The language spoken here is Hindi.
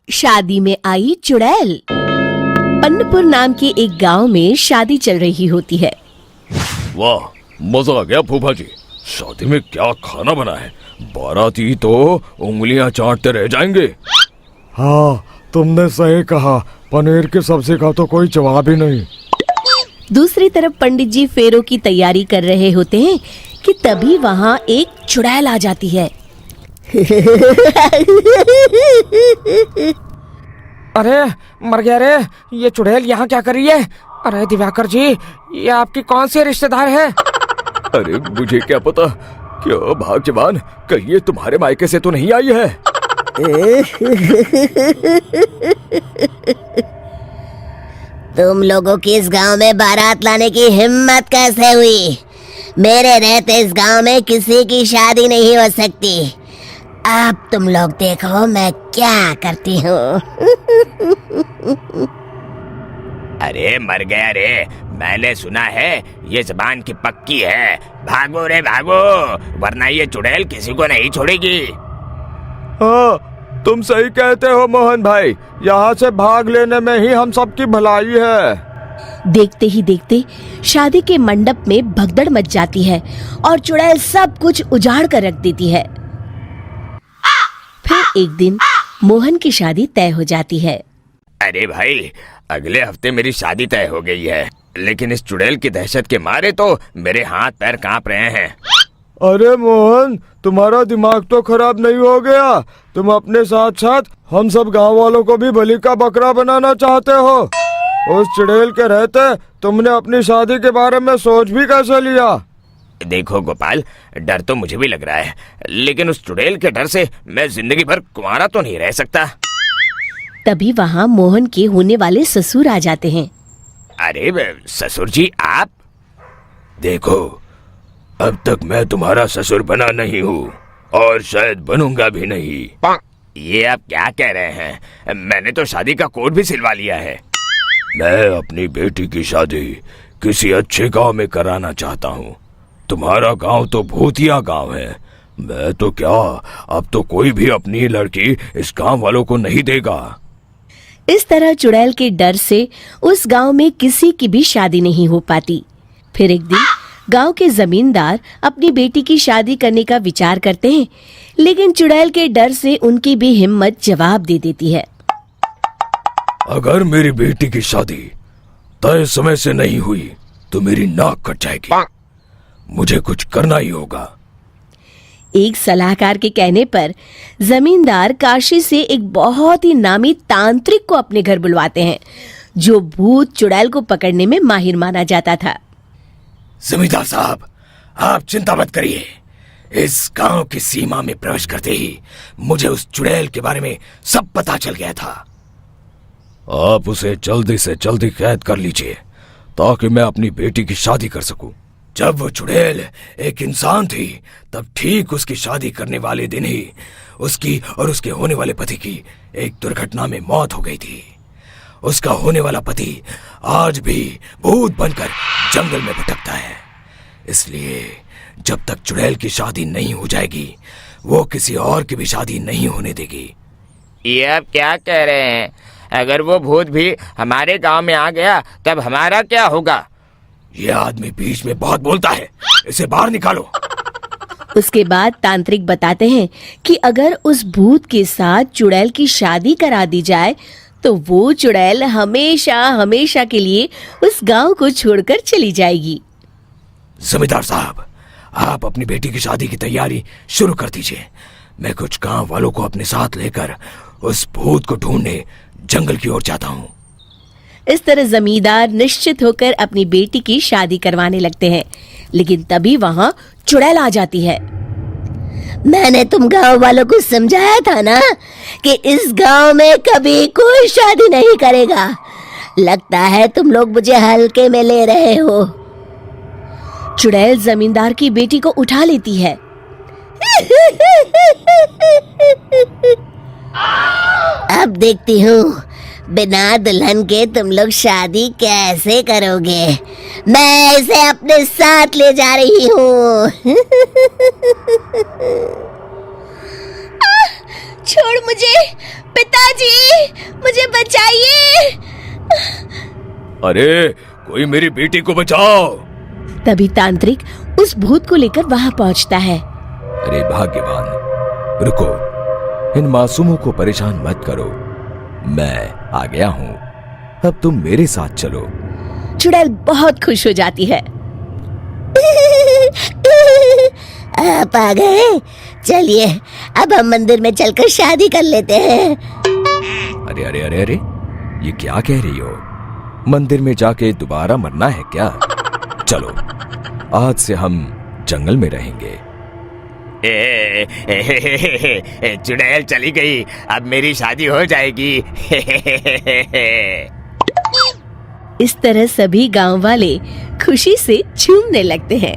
शादी में आई चुड़ैल। पन्नपुर नाम के एक गांव में शादी चल रही होती है। वाह, मजा आ गया फूफा जी। शादी में क्या खाना बना है, बाराती तो उंगलियां चाटते रह जाएंगे। हाँ, तुमने सही कहा, पनीर की सब्जी का तो कोई जवाब ही नहीं। दूसरी तरफ पंडित जी फेरों की तैयारी कर रहे होते हैं कि तभी वहाँ एक चुड़ैल आ जाती है। अरे मर गया रे, ये चुड़ैल यहाँ क्या कर रही है? अरे दिवाकर जी, ये आपकी कौन सी रिश्तेदार है? अरे मुझे क्या पता, क्या भाग्यवान, कहीं ये तुम्हारे मायके से तो नहीं आई है। तुम लोगों की इस गांव में बारात लाने की हिम्मत कैसे हुई? मेरे रहते इस गांव में किसी की शादी नहीं हो सकती। अब तुम लोग देखो मैं क्या करती हूँ। अरे मर गया रे, मैंने सुना है ये जबान की पक्की है। भागो रे भागो, वरना ये चुड़ैल किसी को नहीं छोड़ेगी। हाँ, तुम सही कहते हो मोहन भाई, यहाँ से भाग लेने में ही हम सबकी भलाई है। देखते ही देखते शादी के मंडप में भगदड़ मच जाती है और चुड़ैल सब कुछ उजाड़ कर रख देती है। फिर एक दिन मोहन की शादी तय हो जाती है। अरे भाई, अगले हफ्ते मेरी शादी तय हो गई है, लेकिन इस चुड़ैल की दहशत के मारे तो मेरे हाथ पैर कांप रहे हैं। अरे मोहन, तुम्हारा दिमाग तो खराब नहीं हो गया? तुम अपने साथ साथ हम सब गांव वालों को भी बलि का बकरा बनाना चाहते हो? उस चुड़ैल के रहते तुमने अपनी शादी के बारे में सोच भी कैसे लिया? देखो गोपाल, डर तो मुझे भी लग रहा है, लेकिन उस चुड़ैल के डर से मैं जिंदगी भर कुंवारा तो नहीं रह सकता। तभी वहाँ मोहन के होने वाले ससुर आ जाते हैं। अरे ससुर जी आप? देखो, अब तक मैं तुम्हारा ससुर बना नहीं हूँ और शायद बनूंगा भी नहीं। ये आप क्या कह रहे हैं? मैंने तो शादी का कोड भी सिलवा लिया है। मैं अपनी बेटी की शादी किसी अच्छे गांव में कराना चाहता हूँ। तुम्हारा गांव तो भूतिया गांव है। मैं तो क्या, अब तो कोई भी अपनी लड़की इस गांव वालों को नहीं देगा। इस तरह चुड़ैल के डर से उस गांव में किसी की भी शादी नहीं हो पाती। फिर एक दिन गांव के जमींदार अपनी बेटी की शादी करने का विचार करते हैं, लेकिन चुड़ैल के डर से उनकी भी हिम्मत जवाब दे देती है। अगर मेरी बेटी की शादी तय समय से नहीं हुई तो मेरी नाक कट जाएगी। मुझे कुछ करना ही होगा। एक सलाहकार के कहने पर जमींदार काशी से एक बहुत ही नामी तांत्रिक को अपने घर बुलवाते हैं, जो भूत चुड़ैल को पकड़ने में माहिर माना जाता था। जमींदार साहब, आप चिंता मत करिए। इस गांव की सीमा में प्रवेश करते ही मुझे उस चुड़ैल के बारे में सब पता चल गया था। आप उसे जल्दी से जल्दी कैद कर लीजिए ताकि मैं अपनी बेटी की शादी कर सकूं। जब वो चुड़ैल एक इंसान थी, तब ठीक उसकी शादी करने वाले दिन ही उसकी और उसके होने वाले पति की एक दुर्घटना में मौत हो गई थी। उसका होने वाला पति आज भी भूत बनकर जंगल में भटकता है। इसलिए जब तक चुड़ैल की शादी नहीं हो जाएगी, वो किसी और की भी शादी नहीं होने देगी। ये आप क्या कह रहे हैं? अगर वो भूत भी हमारे गांव में आ गया तब हमारा क्या होगा? ये आदमी बीच में बहुत बोलता है, इसे बाहर निकालो। उसके बाद तांत्रिक बताते हैं कि अगर उस भूत के साथ चुड़ैल की शादी करा दी जाए तो वो चुड़ैल हमेशा हमेशा के लिए उस गांव को छोड़कर चली जाएगी। जमींदार साहब, आप अपनी बेटी की शादी की तैयारी शुरू कर दीजिए। मैं कुछ गांव वालों को अपने साथ लेकर उस भूत को ढूंढने जंगल की ओर जाता हूँ। इस तरह जमींदार निश्चित होकर अपनी बेटी की शादी करवाने लगते हैं, लेकिन तभी वहाँ चुड़ैल आ जाती है। मैंने तुम गांव वालों को समझाया था ना कि इस गांव में कभी कोई शादी नहीं करेगा। लगता है तुम लोग मुझे हल्के में ले रहे हो। चुड़ैल जमींदार की बेटी को उठा लेती है। अब देखती हूँ बिना दुल्हन के तुम लोग शादी कैसे करोगे। मैं इसे अपने साथ ले जा रही हूँ। छोड़ मुझे पिताजी। मुझे बचाइए। अरे कोई मेरी बेटी को बचाओ। तभी तांत्रिक उस भूत को लेकर वहां पहुंचता है। अरे भाग्यवान, रुको, इन मासूमों को परेशान मत करो, मैं आ गया हूँ, अब तुम मेरे साथ चलो। चुड़ैल बहुत खुश हो जाती है। आप आ गए, चलिए अब हम मंदिर में चलकर शादी कर लेते हैं। अरे अरे अरे अरे, ये क्या कह रही हो? मंदिर में जाके दोबारा मरना है क्या? चलो, आज से हम जंगल में रहेंगे। चुड़ैल चली गई, अब मेरी शादी हो जाएगी। इस तरह सभी गांव वाले खुशी से झूमने लगते हैं।